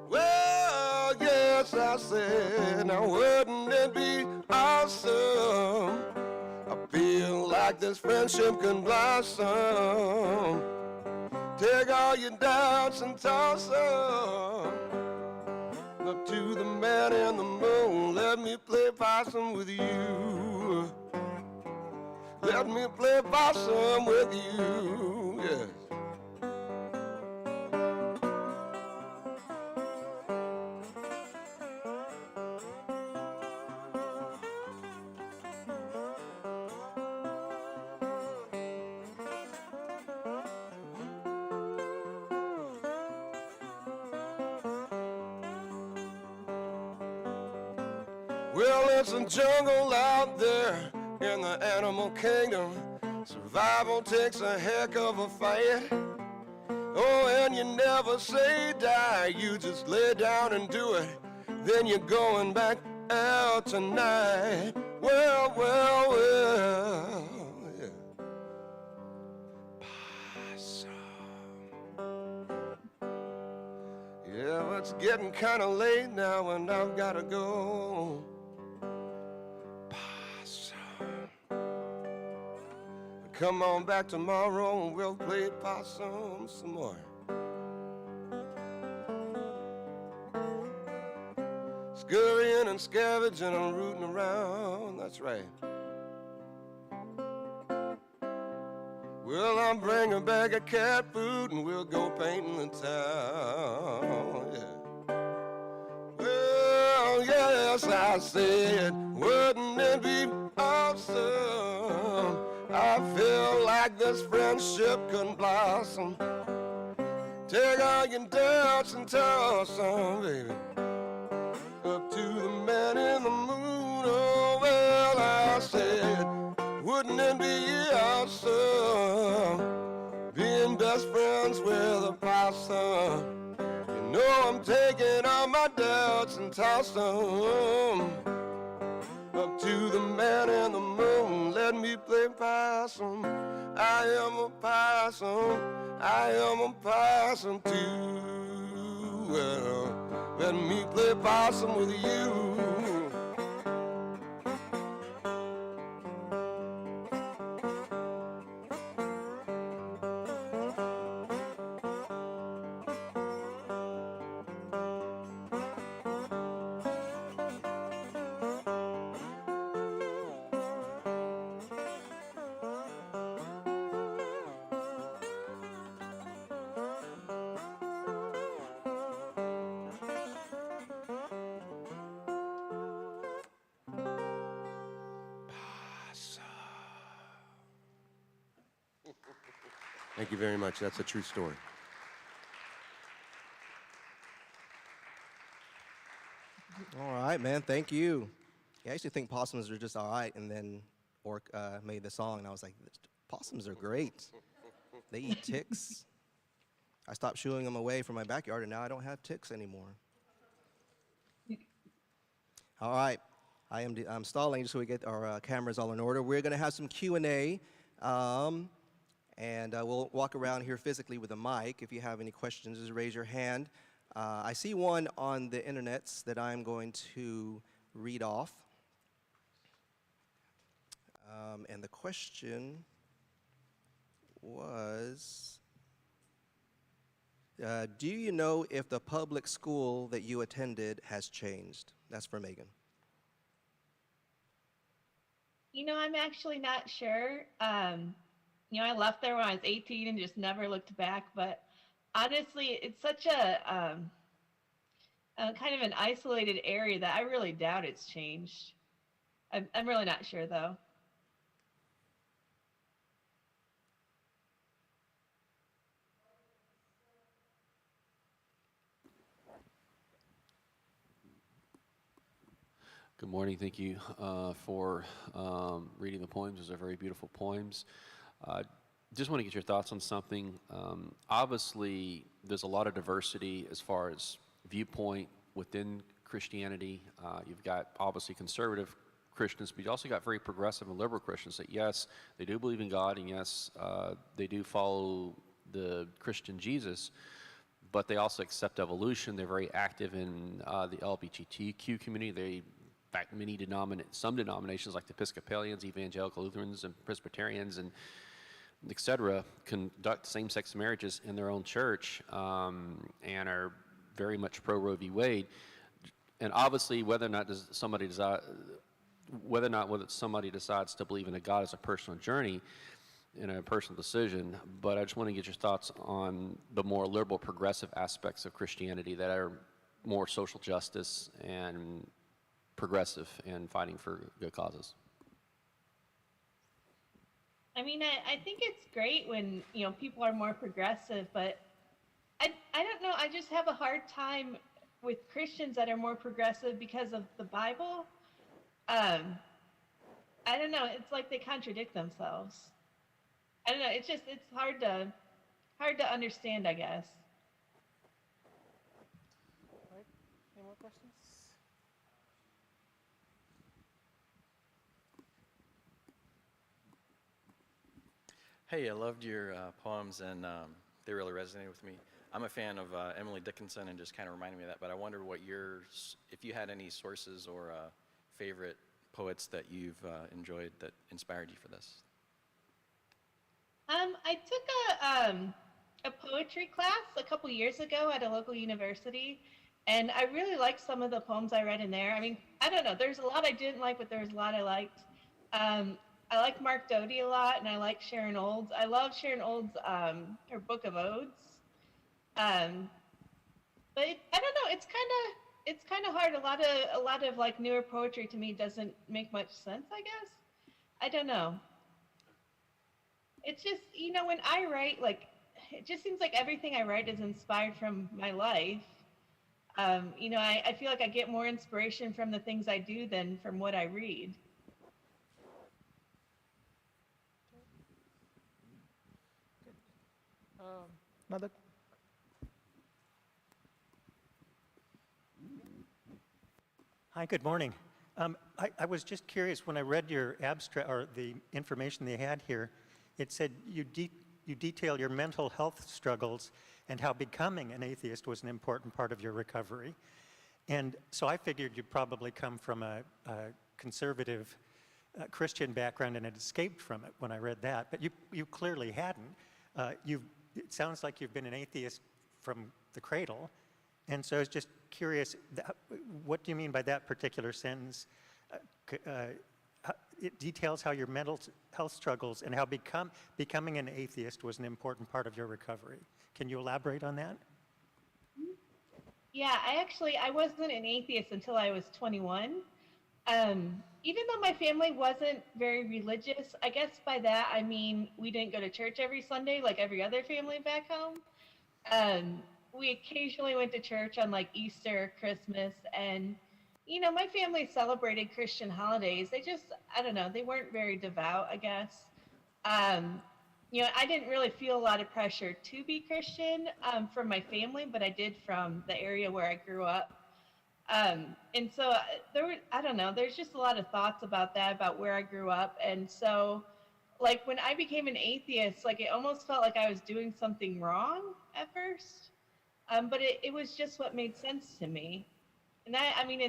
F: Well, yes, I said, now wouldn't it be awesome? I feel like this friendship can blossom. Take all your doubts and toss them up to the man in the moon. Let me play possum with you. Let me play possum with you, yes. Well, it's a jungle out there in the animal kingdom. Survival takes a heck of a fight. Oh, and you never say die, you just lay down and do it. Then you're going back out tonight. Well, well, well, yeah. Yeah, well, it's getting kind of late now and I've got to go. Come on back tomorrow and we'll play possum some more. Scurrying and scavenging and rooting around, that's right. Well, I'm bringing back a cat food and we'll go painting the town, yeah. Well, yes, I said, wouldn't it be awesome? I feel like this friendship can blossom. Take all your doubts and toss them, baby, up to the man in the moon. Oh, well, I said, wouldn't it be awesome being best friends with a possum? You know I'm taking all my doubts and toss them up to the man in the moon. Let me play possum. I am a possum. I am a possum too. Well, let me play possum with you. Thank you very much. That's a true story.
E: All right, man. Thank you. Yeah, I used to think possums are just all right, and then Orq made the song, and I was like, possums are great. They eat ticks. I stopped shooing them away from my backyard, and now I don't have ticks anymore. All right. I'm stalling just so we get our cameras all in order. We're going to have some Q&A. And we'll walk around here physically with a mic. If you have any questions, just raise your hand. I see one on the internets that I'm going to read off. And the question was, do you know if the public school that you attended has changed? That's for Megan.
B: You know, I'm actually not sure. You know, I left there when I was 18 and just never looked back. But honestly, it's such a kind of an isolated area that I really doubt it's changed. I'm really not sure, though.
I: Good morning. Thank you for reading the poems. Those are very beautiful poems. Just want to get your thoughts on something. Obviously, there's a lot of diversity as far as viewpoint within Christianity. You've got obviously conservative Christians, but you also got very progressive and liberal Christians that, yes, they do believe in God, and yes, they do follow the Christian Jesus, but they also accept evolution. They're very active in the LGBTQ community. They, in fact, some denominations like the Episcopalians, Evangelical Lutherans, and Presbyterians, and etc., conduct same-sex marriages in their own church and are very much pro-Roe v. Wade. And obviously, whether or not somebody decides to believe in a God is a personal journey and a personal decision. But I just want to get your thoughts on the more liberal, progressive aspects of Christianity that are more social justice and progressive and fighting for good causes.
B: I mean, I think it's great when, you know, people are more progressive, but I don't know, I just have a hard time with Christians that are more progressive because of the Bible. Um, I don't know. It's like they contradict themselves. I don't know. It's hard to understand, I guess.
A: Right? Any more questions?
J: Hey, I loved your poems, and they really resonated with me. I'm a fan of Emily Dickinson, and just kind of reminded me of that. But I wondered what if you had any sources or favorite poets that you've enjoyed that inspired you for this.
B: I took a poetry class a couple years ago at a local university, and I really liked some of the poems I read in there. I mean, I don't know. There's a lot I didn't like, but there was a lot I liked. I like Mark Doty a lot, and I like Sharon Olds. I love Sharon Olds' her book of odes. But I don't know. It's kind of hard. A lot of like newer poetry to me doesn't make much sense, I guess. I don't know. It's just, when I write, like, it just seems like everything I write is inspired from my life. I feel like I get more inspiration from the things I do than from what I read.
A: Another.
K: Hi, good morning. I was just curious, when I read your abstract, or the information they had here, it said you detail your mental health struggles and how becoming an atheist was an important part of your recovery. And so I figured you'd probably come from a conservative Christian background and had escaped from it when I read that, but you clearly hadn't. It sounds like you've been an atheist from the cradle, and so I was just curious, what do you mean by that particular sentence? It details how your mental health struggles and how becoming an atheist was an important part of your recovery. Can you elaborate on that?
B: Yeah, I wasn't an atheist until I was 21. Even though my family wasn't very religious, I guess by that I mean we didn't go to church every Sunday like every other family back home. We occasionally went to church on like Easter, Christmas, and my family celebrated Christian holidays. I don't know, they weren't very devout, I guess. I didn't really feel a lot of pressure to be Christian from my family, but I did from the area where I grew up. And so I don't know, there's just a lot of thoughts about that, about where I grew up. And so, like, when I became an atheist, like, it almost felt like I was doing something wrong at first. But it was just what made sense to me. And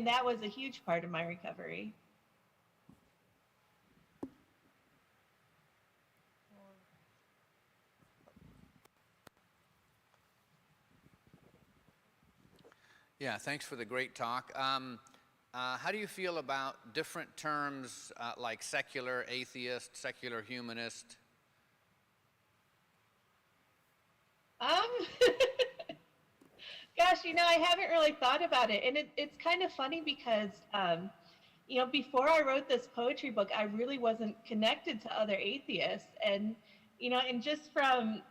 B: that was a huge part of my recovery.
L: Yeah, thanks for the great talk. How do you feel about different terms like secular atheist, secular humanist?
B: Gosh, I haven't really thought about it. And it's kind of funny because, before I wrote this poetry book, I really wasn't connected to other atheists. And, and just from,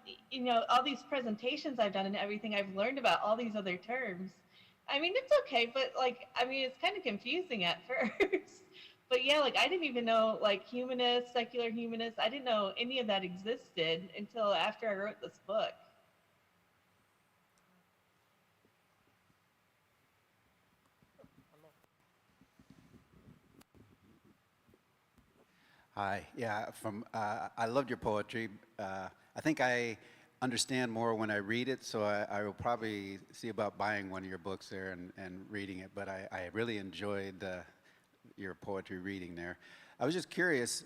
B: all these presentations I've done and everything, I've learned about all these other terms. I mean, it's okay, but it's kind of confusing at first. But yeah, I didn't even know humanist, secular humanist. I didn't know any of that existed until after I wrote this book.
M: Hi. Yeah, I loved your poetry. I think I understand more when I read it, so I will probably see about buying one of your books there and reading it, but I really enjoyed your poetry reading there. I was just curious,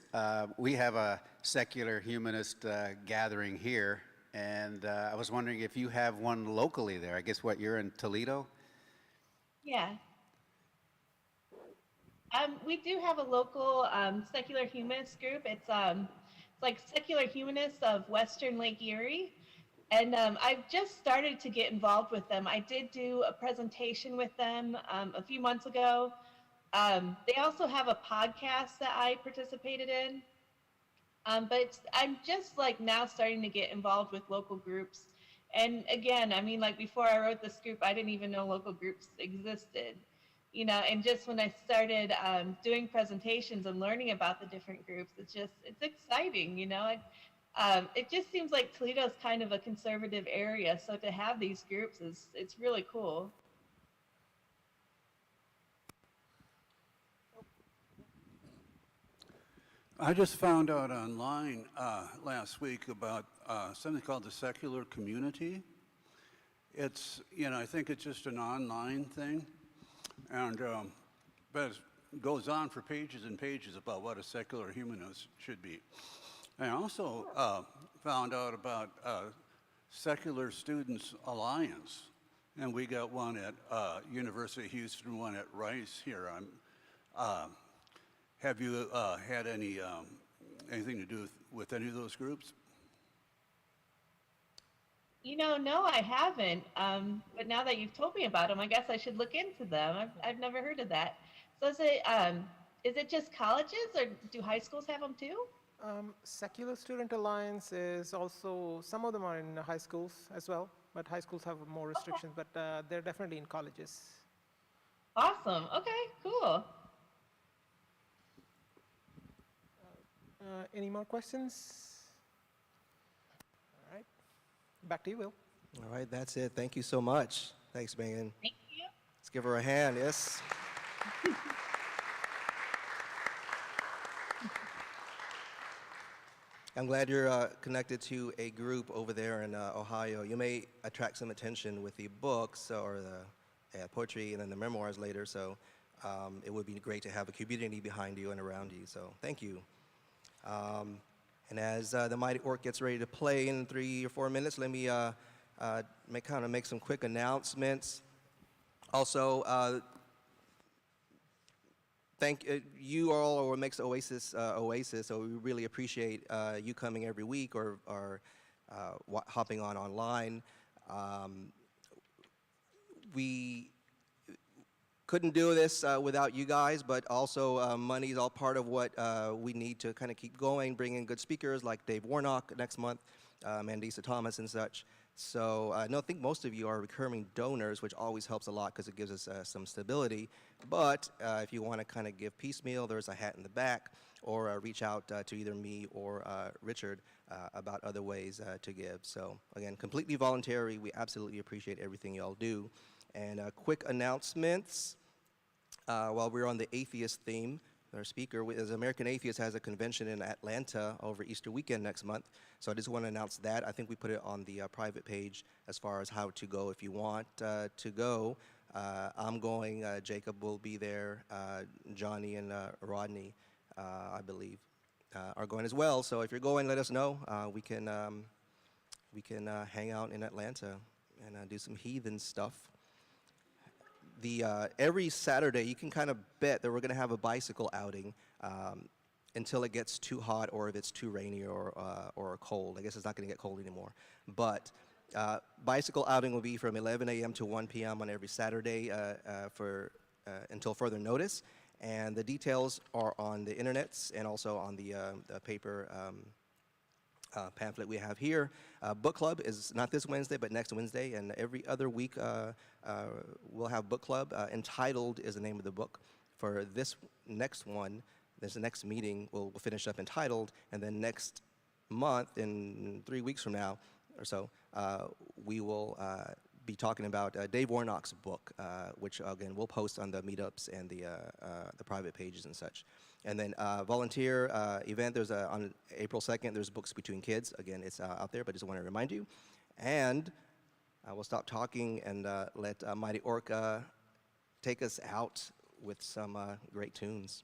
M: we have a secular humanist gathering here, and I was wondering if you have one locally there. I guess you're in Toledo?
B: Yeah. We do have a local secular humanist group. It's like Secular Humanists of Western Lake Erie. And I've just started to get involved with them. I did do a presentation with them a few months ago. They also have a podcast that I participated in. But I'm just now starting to get involved with local groups. And again, before I wrote this group, I didn't even know local groups existed. And just when I started doing presentations and learning about the different groups, it's exciting. It just seems like Toledo's kind of a conservative area, so to have these groups it's really cool.
N: I just found out online last week about something called the secular community. It's, I think it's just an online thing, and but it goes on for pages and pages about what a secular humanist should be. I also found out about Secular Students Alliance, and we got one at University of Houston, one at Rice here. Have you had anything to do with any of those groups?
B: No, I haven't. But now that you've told me about them, I guess I should look into them. I've never heard of that. So is it just colleges, or do high schools have them too?
A: Secular Student Alliance is also, some of them are in high schools as well, but high schools have more restrictions, but they're definitely in colleges.
B: Awesome. Okay, cool.
A: Any more questions? All right, back to you, Will.
E: All right, that's it. Thank you so much. Thanks, Megan.
B: Thank you.
E: Let's give her a hand, yes. I'm glad you're connected to a group over there in Ohio. You may attract some attention with the books or the poetry and then the memoirs later, so it would be great to have a community behind you and around you, so thank you. And as the Mighty Orq gets ready to play in 3 or 4 minutes, let me make some quick announcements. Also, thank you all, or what makes Oasis Oasis, so we really appreciate you coming every week or hopping on online. We couldn't do this without you guys, but also money is all part of what we need to kind of keep going, bring in good speakers like Dave Warnock next month, Mandisa Thomas and such. So I think most of you are recurring donors, which always helps a lot because it gives us some stability. But if you want to kind of give piecemeal, there's a hat in the back, or reach out to either me or Richard about other ways to give. So again, completely voluntary. We absolutely appreciate everything y'all do. And quick announcements. While we're on the atheist theme, our speaker, as American Atheist, has a convention in Atlanta over Easter weekend next month. So I just want to announce that. I think we put it on the private page as far as how to go if you want to go. I'm going. Jacob will be there. Johnny and Rodney, I believe, are going as well. So if you're going, let us know. We can hang out in Atlanta and do some heathen stuff. Every Saturday, you can kind of bet that we're going to have a bicycle outing until it gets too hot, or if it's too rainy or cold. I guess it's not going to get cold anymore. But bicycle outing will be from 11 a.m. to 1 p.m. on every Saturday until further notice. And the details are on the internets and also on the paper pamphlet we have here. Book club is not this Wednesday, but next Wednesday, and every other week we'll have book club. Entitled is the name of the book. For this next one, the next meeting, we'll finish up Entitled, and then next month, in 3 weeks from now or so, we will be talking about Dave Warnock's book, which again we'll post on the meetups and the private pages and such. And then volunteer event, there's on April 2nd, there's Books Between Kids. Again, it's out there, but just want to remind you. And I will stop talking and let Mighty Orq take us out with some great tunes.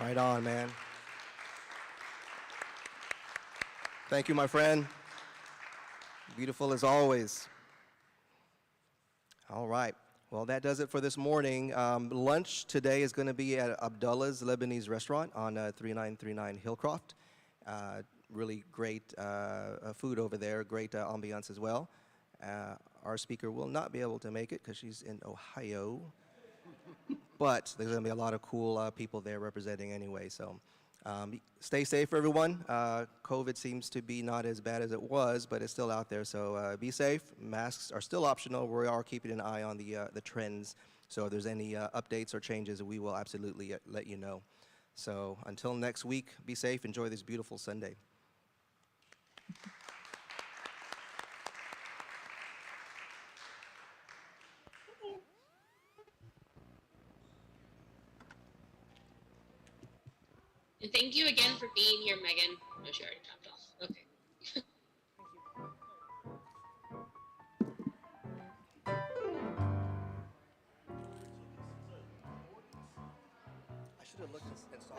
E: Right on, man. Thank you, my friend. Beautiful as always. All right. Well, that does it for this morning. Lunch today is going to be at Abdullah's Lebanese restaurant on 3939 Hillcroft. Really great food over there, great ambiance as well. Our speaker will not be able to make it because she's in Ohio. But there's going to be a lot of cool people there representing anyway. So stay safe, everyone. COVID seems to be not as bad as it was, but it's still out there. So be safe. Masks are still optional. We are keeping an eye on the trends. So if there's any updates or changes, we will absolutely let you know. So until next week, be safe. Enjoy this beautiful Sunday.
H: And thank you again for being here, Megan. No, she already topped off. Okay.
E: I should have looked and saw.